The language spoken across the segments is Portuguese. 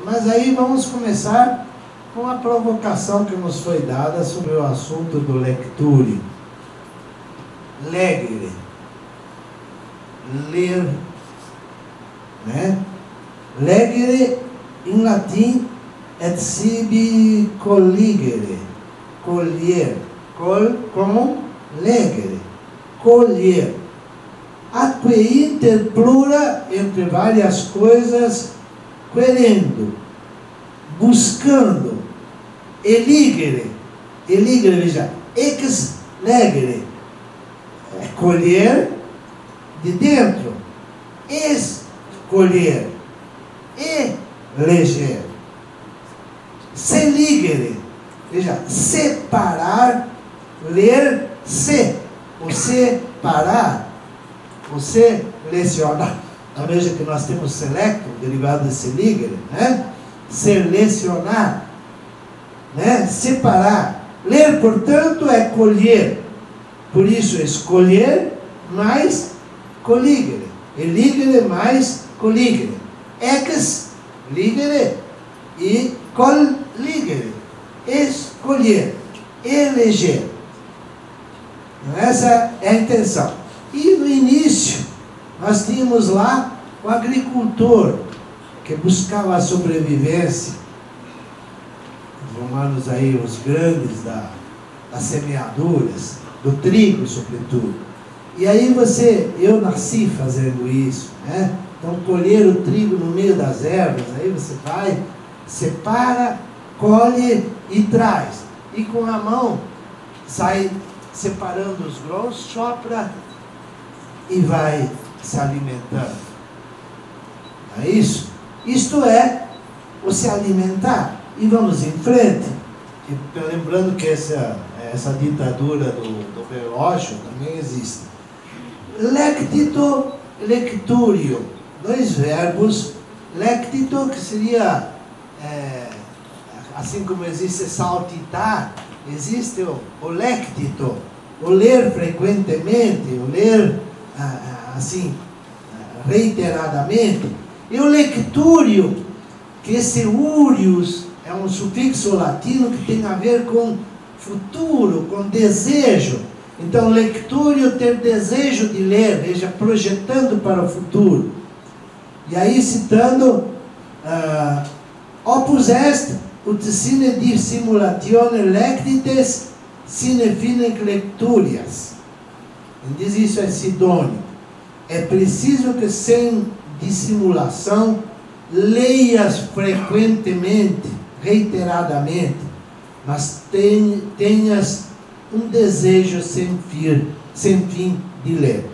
Mas aí vamos começar com a provocação que nos foi dada sobre o assunto do lecture. Legere. Ler. Né? Legere, em latim, et sibi colligere. Colher. Como legere. Colher. Atque inter plura, entre várias coisas, querendo, buscando, eligere, veja, ex legere, colher de dentro, escolher, eleger, seligere, veja, separar, ler, o separar, o selecionar. Veja que nós temos selecto, derivado de seligere, né? Selecionar, né? Separar. Ler, portanto, é colher. Por isso, escolher mais colligere. Eligere mais colligere. Ex ligere e colligere. Escolher. Eleger. Essa é a intenção. E no início, nós tínhamos lá o agricultor que buscava a sobrevivência. Os romanos aí, os grandes das semeaduras, do trigo sobretudo. E aí eu nasci fazendo isso, né? Então colher o trigo no meio das ervas, aí você vai, separa, colhe e traz. E com a mão sai separando os grãos, sopra e vai se alimentando. Não é isso? Isto é o se alimentar. E vamos em frente. E, lembrando que essa ditadura do relógio também existe. Lectito, lecturio. Dois verbos. Lectito, que seria, assim como existe saltitar, existe o lectito. O ler frequentemente, o ler assim, reiteradamente. E o lectúrio, que esse urius é um sufixo latino que tem a ver com futuro, com desejo. Então, lectúrio, ter desejo de ler, veja, projetando para o futuro. E aí, citando, opus est, ut sine dissimulatione lectites sine fine lecturias. Diz isso é Sidônio. É preciso que sem dissimulação leias frequentemente, reiteradamente, mas tenhas um desejo sem fim de ler.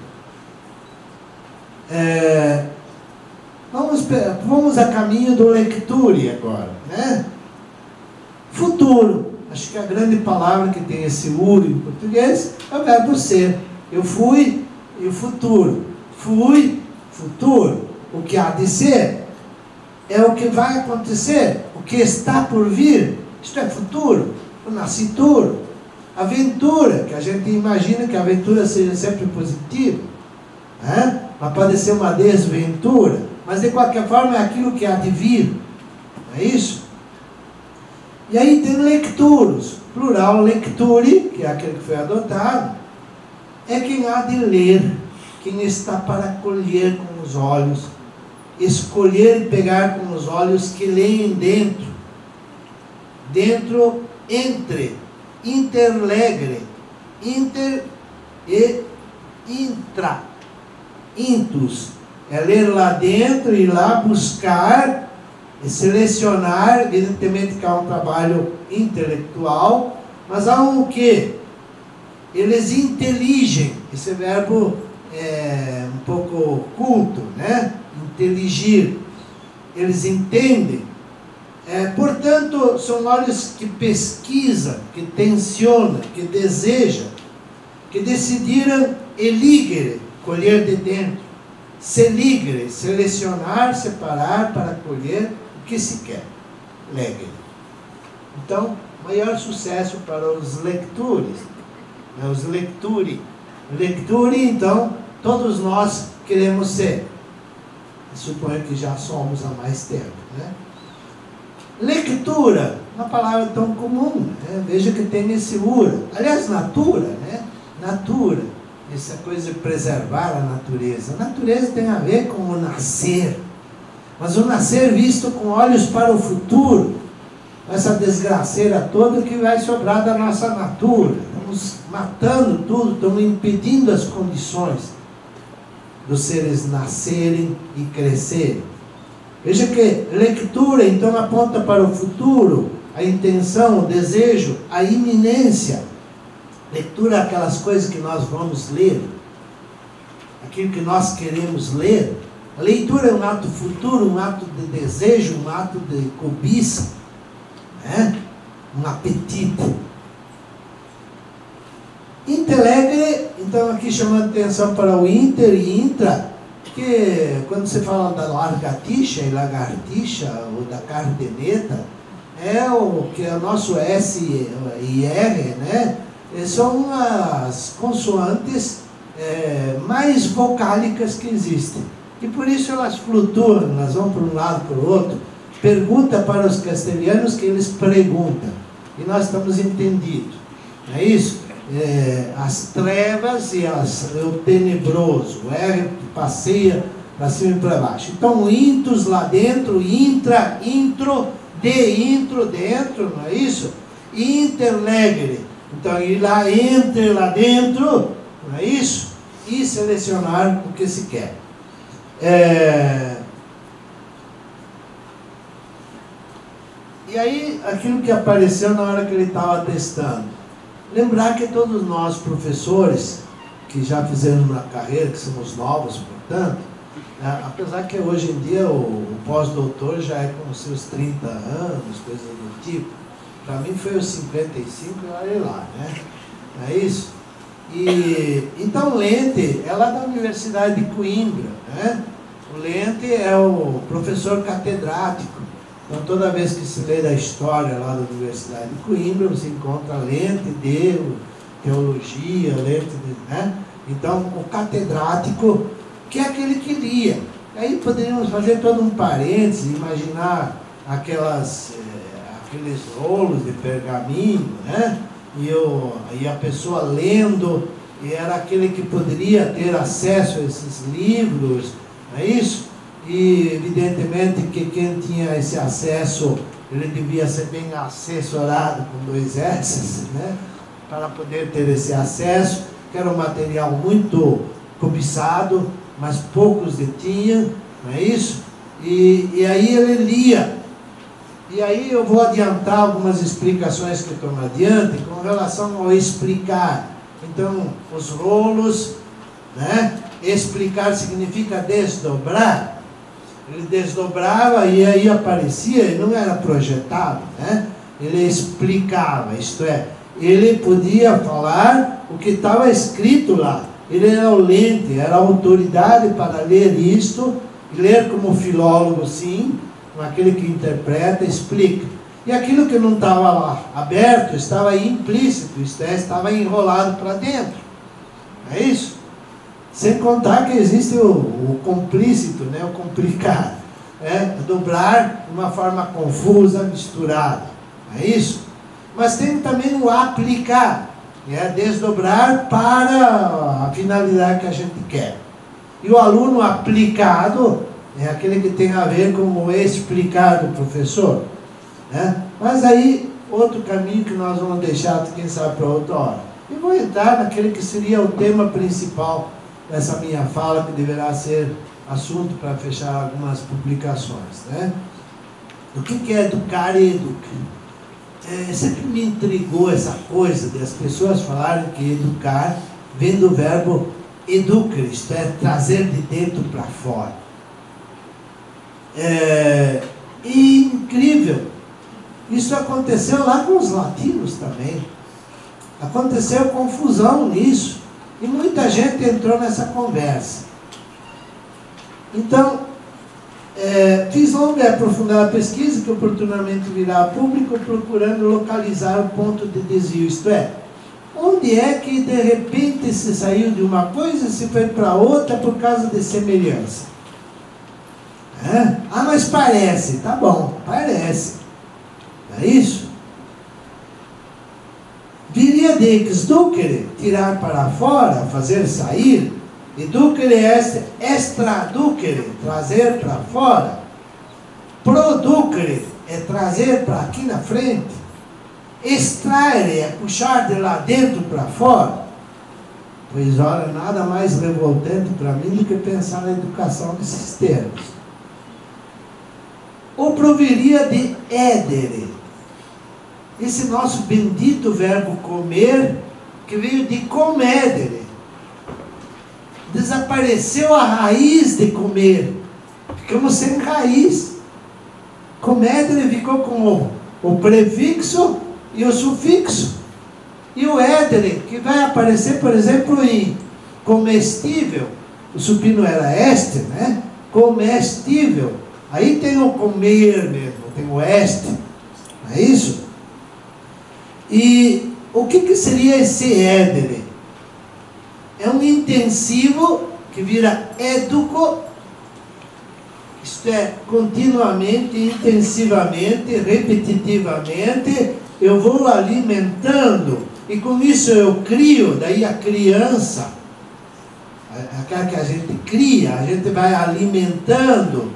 Vamos a caminho do lecture agora, né? Futuro. Acho que a grande palavra que tem esse uro em português é o verbo ser. Eu fui e o futuro. Fui, futuro. O que há de ser é o que vai acontecer. O que está por vir. Isto é futuro. O nascituro. Aventura, que a gente imagina que a aventura seja sempre positiva. Né? Mas pode ser uma desventura. Mas de qualquer forma é aquilo que há de vir. Não é isso? E aí tem lecturos. Plural lecturi, que é aquele que foi adotado. É quem há de ler, quem está para colher com os olhos, escolher e pegar com os olhos que leem dentro, entre, interlegre, inter e intra, intus, é ler lá dentro e lá buscar e selecionar. Evidentemente que há um trabalho intelectual, mas há um quê? Eles inteligem. Esse verbo é um pouco culto, né? Inteligir. Eles entendem. Portanto, são olhos que pesquisam, que tensionam, que desejam, que decidiram eligere, colher de dentro, seligere, selecionar, separar para colher o que se quer, legere. Então, maior sucesso para os lectores, né? Os lecturi. Lecturi, então, todos nós queremos ser. Suponho que já somos há mais tempo, né? Lectura, uma palavra tão comum, né? Veja que tem esse ura. Aliás, natura, né? Natura, essa coisa de preservar a natureza. A natureza tem a ver com o nascer, mas o nascer visto com olhos para o futuro, essa desgraceira toda que vai sobrar da nossa natura. Estamos matando tudo, estamos impedindo as condições dos seres nascerem e crescerem. Veja que leitura, então, aponta para o futuro, a intenção, o desejo, a iminência. Leitura é aquelas coisas que nós vamos ler, aquilo que nós queremos ler. A leitura é um ato futuro, um ato de desejo, um ato de cobiça, né? Um apetite. Intelegre, então aqui chamando atenção para o inter e intra, que quando você fala da lagartixa e lagartixa, ou da cardeneta, é o que é o nosso S e R, né? São as consoantes mais vocálicas que existem. E por isso elas flutuam, elas vão para um lado para o outro. Pergunta para os castelhanos que eles perguntam. E nós estamos entendidos. Não é isso? As trevas e o tenebroso. O R passeia para cima e para baixo. Então, intus lá dentro, intra, intro, de intro, dentro, não é isso? Interlegere. Então, ir lá, entre lá dentro, não é isso? E selecionar o que se quer. E aí, aquilo que apareceu na hora que ele estava testando. Lembrar que todos nós, professores, que já fizemos uma carreira, que somos novos, portanto, apesar que hoje em dia o pós-doutor já é com os seus 30 anos, coisas do tipo. Para mim foi os 55 e olha lá, né? Não é isso? E, então, Lente é lá da Universidade de Coimbra, né? O Lente é o professor catedrático. Então, toda vez que se lê da história lá da Universidade de Coimbra, você encontra Lente de teologia, Lente de, né? Então, o catedrático, que é aquele que lia. Aí poderíamos fazer todo um parênteses, imaginar aqueles rolos de pergaminho, né? E a pessoa lendo, e era aquele que poderia ter acesso a esses livros, não é isso? E evidentemente que quem tinha esse acesso, ele devia ser bem assessorado com 2 S's, né? Para poder ter esse acesso, que era um material muito cobiçado, mas poucos detinham, não é isso? E aí ele lia. E aí eu vou adiantar algumas explicações que estão adiante com relação ao explicar. Então, os rolos, né? Explicar significa desdobrar. Ele desdobrava e aí aparecia, e não era projetado, né? Ele explicava, isto é, ele podia falar o que estava escrito lá. Ele era o Lente, era a autoridade para ler isto, ler como filólogo, sim, aquele que interpreta, explica. E aquilo que não estava lá aberto, estava implícito, isto é, estava enrolado para dentro. É isso? Sem contar que existe o complícito, né? O complicado. Dobrar de uma forma confusa, misturada. É isso? Mas tem também o aplicar. Desdobrar para a finalidade que a gente quer. E o aluno aplicado é aquele que tem a ver com o explicar do professor. Mas aí, outro caminho que nós vamos deixar, quem sabe, para outra hora. E vou entrar naquele que seria o tema principal dessa minha fala, que deverá ser assunto para fechar algumas publicações, né? O que é educar e educar? Sempre me intrigou essa coisa de as pessoas falarem que educar vem do verbo educar, isto é, trazer de dentro para fora. E incrível, isso aconteceu lá com os latinos também. Aconteceu confusão nisso. E muita gente entrou nessa conversa. Então, fiz longa e aprofundada pesquisa, que oportunamente virá a público, procurando localizar o ponto de desvio. Isto é, onde é que de repente se saiu de uma coisa e se foi para outra por causa de semelhança? Ah, mas parece. Tá bom, parece. Não é isso? Viria de exducere, tirar para fora, fazer sair. Educere est extraducere, trazer para fora. Producere é trazer para aqui na frente. Extraere é puxar de lá dentro para fora. Pois olha, nada mais revoltante para mim do que pensar na educação nesses termos. Ou proviria de edere. Esse nosso bendito verbo comer, que veio de comedere. Desapareceu a raiz de comer. Ficamos sem raiz. Comedere ficou com o prefixo e o sufixo. E o edere, que vai aparecer, por exemplo, em comestível. O supino era este, né? Comestível. Aí tem o comer mesmo, tem o este. Não é isso? E o que seria esse edere? É um intensivo que vira educo, isto é, continuamente, intensivamente, repetitivamente, eu vou alimentando, e com isso eu crio, daí a criança, aquela que a gente cria, a gente vai alimentando,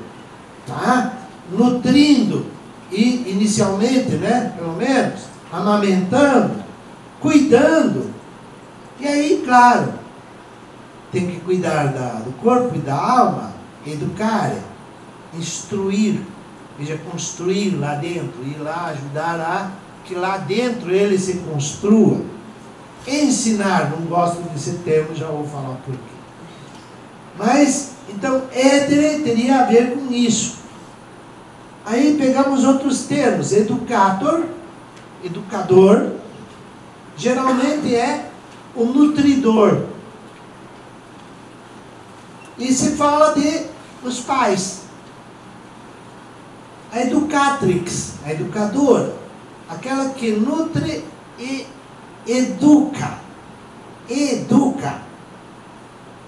tá? Nutrindo, e inicialmente, né, pelo menos, amamentando, cuidando, e aí, claro, tem que cuidar do corpo e da alma, educar, instruir, veja, construir lá dentro, ir lá ajudar a que lá dentro ele se construa. Ensinar, não gosto desse termo, já vou falar por quê. Mas, então, edere teria a ver com isso. Aí pegamos outros termos, educator, educador, geralmente é o nutridor. E se fala de os pais. A educatrix, a educadora, aquela que nutre e educa. Educa.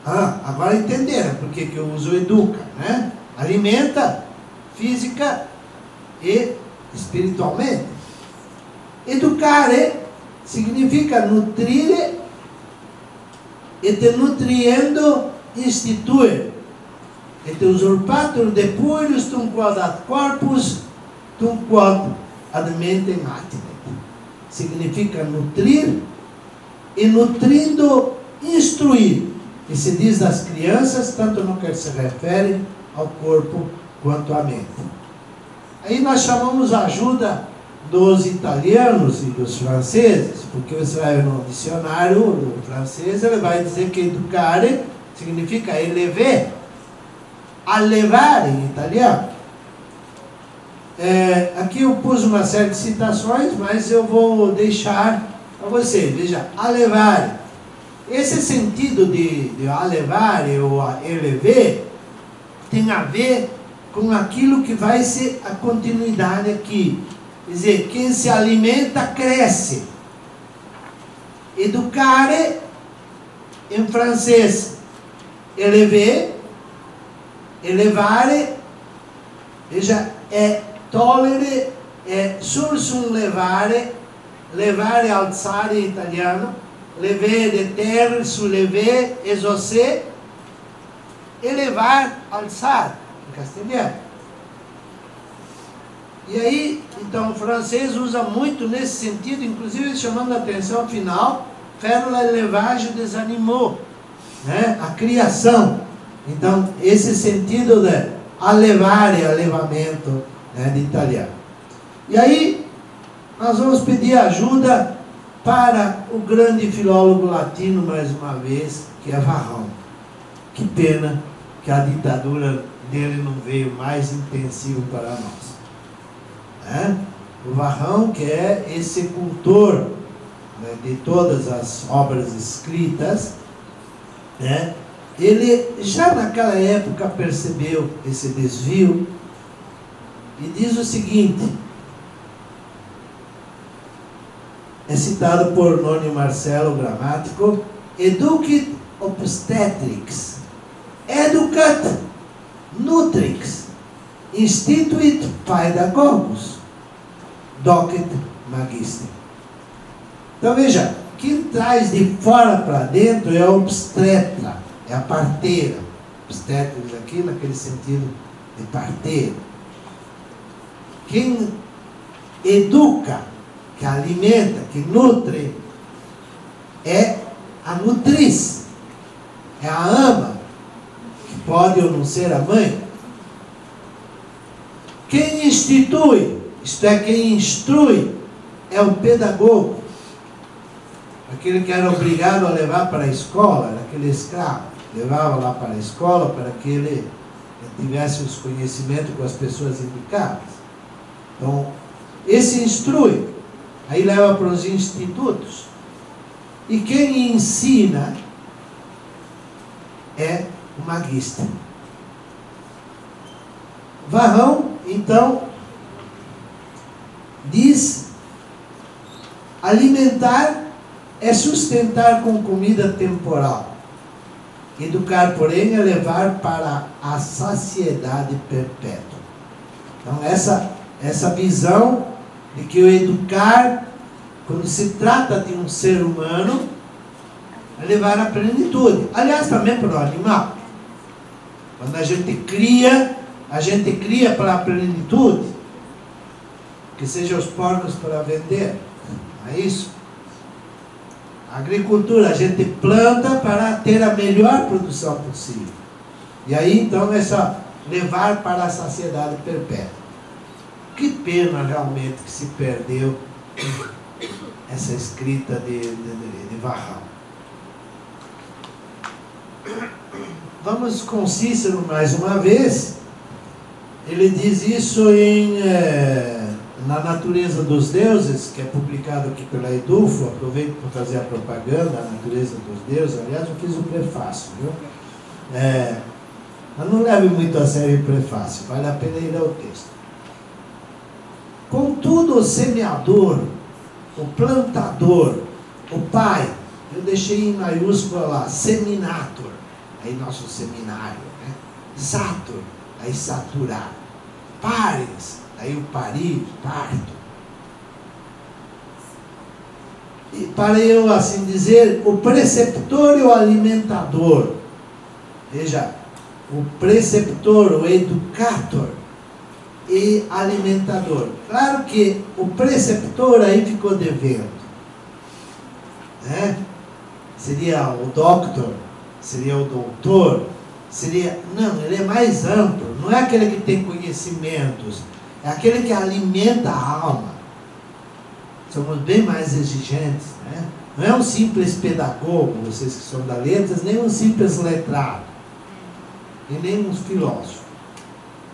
Ah, agora entenderam por que eu uso educa, né? Alimenta física e espiritualmente. Educare significa nutrir e te nutriendo instituir. Et usurpatur depurius tum quod ad corpus tum quod ad mentem attinet. Significa nutrir e nutrindo instruir. E se diz das crianças, tanto no que se refere ao corpo quanto à mente. Aí nós chamamos a ajuda dos italianos e dos franceses, porque você vai no dicionário do francês, ele vai dizer que educare significa elever, allevare em italiano. Aqui eu pus uma série de citações, mas eu vou deixar para você. Veja, allevare. Esse sentido de allevare ou elever tem a ver com aquilo que vai ser a continuidade aqui. Quer dizer, quem se alimenta cresce. Educare, em francês, elever, elevare, veja, é tollere, é sursum levare, levare, alzare em italiano, lever de terra, soulever, exaucer, elevar, alçar, em castelhano. E aí, então, o francês usa muito nesse sentido, inclusive chamando a atenção ao final, faire l'élevage des animaux, né? A criação. Então, esse sentido de allevare, alevamento, né, de italiano. E aí, nós vamos pedir ajuda para o grande filólogo latino, mais uma vez, que é Varrão. Que pena que a ditadura dele não veio mais intensivo para nós. O Varrão, que é esse cultor, né, de todas as obras escritas, né, ele já naquela época percebeu esse desvio e diz o seguinte, é citado por Nônio Marcelo, gramático: educit obstetrix, educat nutrix. instituit paedagogus, docet magister. Então veja, quem traz de fora para dentro é a obstetra, é a parteira. Obstetras aqui naquele sentido de parteira. Quem educa, que alimenta, que nutre, é a nutriz, é a ama, que pode ou não ser a mãe. Quem institui, isto é, quem instrui, é o pedagogo. Aquele que era obrigado a levar para a escola, era aquele escravo, levava lá para a escola para que ele tivesse os conhecimentos com as pessoas indicadas. Então, esse instrui, aí leva para os institutos. E quem ensina é o magister. Varrão, então, diz: alimentar é sustentar com comida temporal. Educar, porém, é levar para a saciedade perpétua. Então, essa visão de que o educar, quando se trata de um ser humano, é levar à plenitude. Aliás, também para o animal. Quando a gente cria para a plenitude, que sejam os porcos para vender. Não é isso? A agricultura, a gente planta para ter a melhor produção possível. E aí, então, é só levar para a saciedade perpétua. Que pena, realmente, que se perdeu essa escrita de Varrão. Vamos com Cícero mais uma vez. Ele diz isso na Natureza dos Deuses, que é publicado aqui pela Edufo. Aproveito para fazer a propaganda, a Natureza dos Deuses. Aliás, eu fiz um prefácio, viu? Mas não leve muito a sério o prefácio, vale a pena ir ao texto. Contudo, o semeador, o plantador, o pai, eu deixei em maiúscula lá, seminator, aí nosso seminário, né? Sator, aí saturar. Pares, aí o parir, parto. E para eu assim dizer, o preceptor e o alimentador. Veja, o preceptor, o educator e alimentador. Claro que o preceptor aí ficou devendo, né? Seria o doctor, seria o doutor, seria... Não, ele é mais amplo. Não é aquele que tem conhecimentos, é aquele que alimenta a alma. Somos bem mais exigentes, né? Não é um simples pedagogo, vocês que são da letras, nem um simples letrado, e nem um filósofo.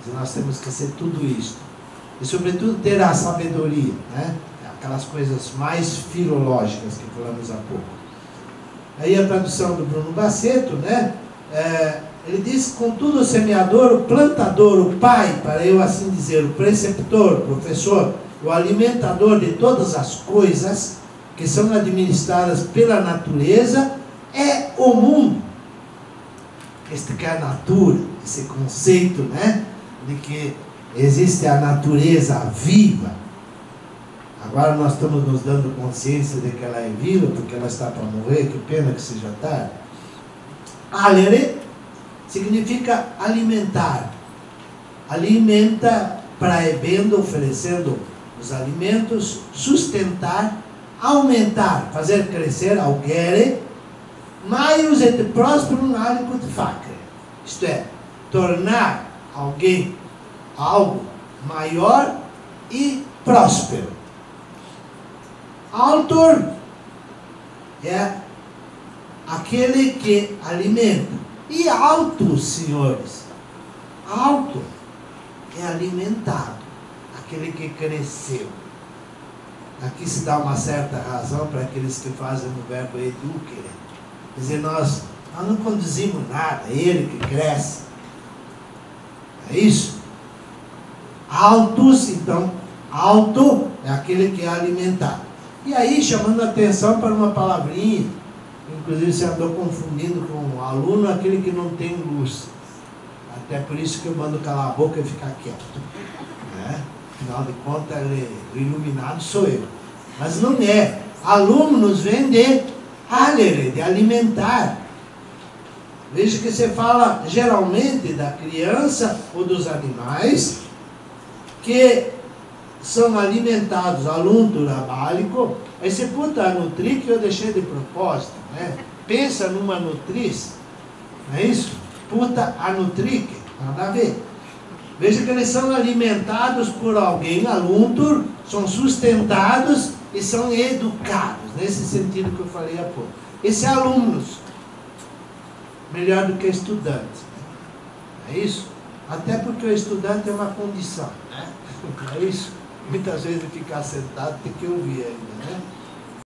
Mas nós temos que ser tudo isso. E sobretudo ter a sabedoria, né? Aquelas coisas mais filológicas que falamos há pouco. Aí a tradução do Bruno Baceto, né? Ele diz: contudo, o semeador, o plantador, o pai, para eu assim dizer, o preceptor, o professor, o alimentador de todas as coisas que são administradas pela natureza, é o mundo. Este que é a natura, esse conceito, né? De que existe a natureza viva. Agora nós estamos nos dando consciência de que ela é viva, porque ela está para morrer, que pena que seja tarde. Alere significa alimentar. Alimenta, praebendo, oferecendo os alimentos, sustentar, aumentar, fazer crescer, augere, maius et prosperum aliquid facere. Isto é, tornar alguém algo maior e próspero. Autor é aquele que alimenta. E alto, senhores, alto é alimentado, aquele que cresceu. Aqui se dá uma certa razão para aqueles que fazem o verbo educere. Quer dizer, nós não conduzimos nada, é ele que cresce. É isso? Altos, então, alto é aquele que é alimentado. E aí, chamando a atenção para uma palavrinha, inclusive você andou confundindo com o aluno, aquele que não tem luz. É por isso que eu mando calar a boca e ficar quieto. Né? Afinal de contas, o iluminado sou eu. Mas não é. Alunos vêm de alere, de alimentar. Veja que você fala geralmente da criança ou dos animais que são alimentados, aluntura bálico. Aí você puta a nutri que eu deixei de propósito, né? Pensa numa nutriz, não é isso? Puta a nutri, nada a ver. Veja que eles são alimentados por alguém, aluntur, são sustentados e são educados, nesse sentido que eu falei há pouco. Esses alunos, melhor do que estudantes, é isso? Até porque o estudante é uma condição, né? É isso? Muitas vezes ficar sentado tem que ouvir ainda, né?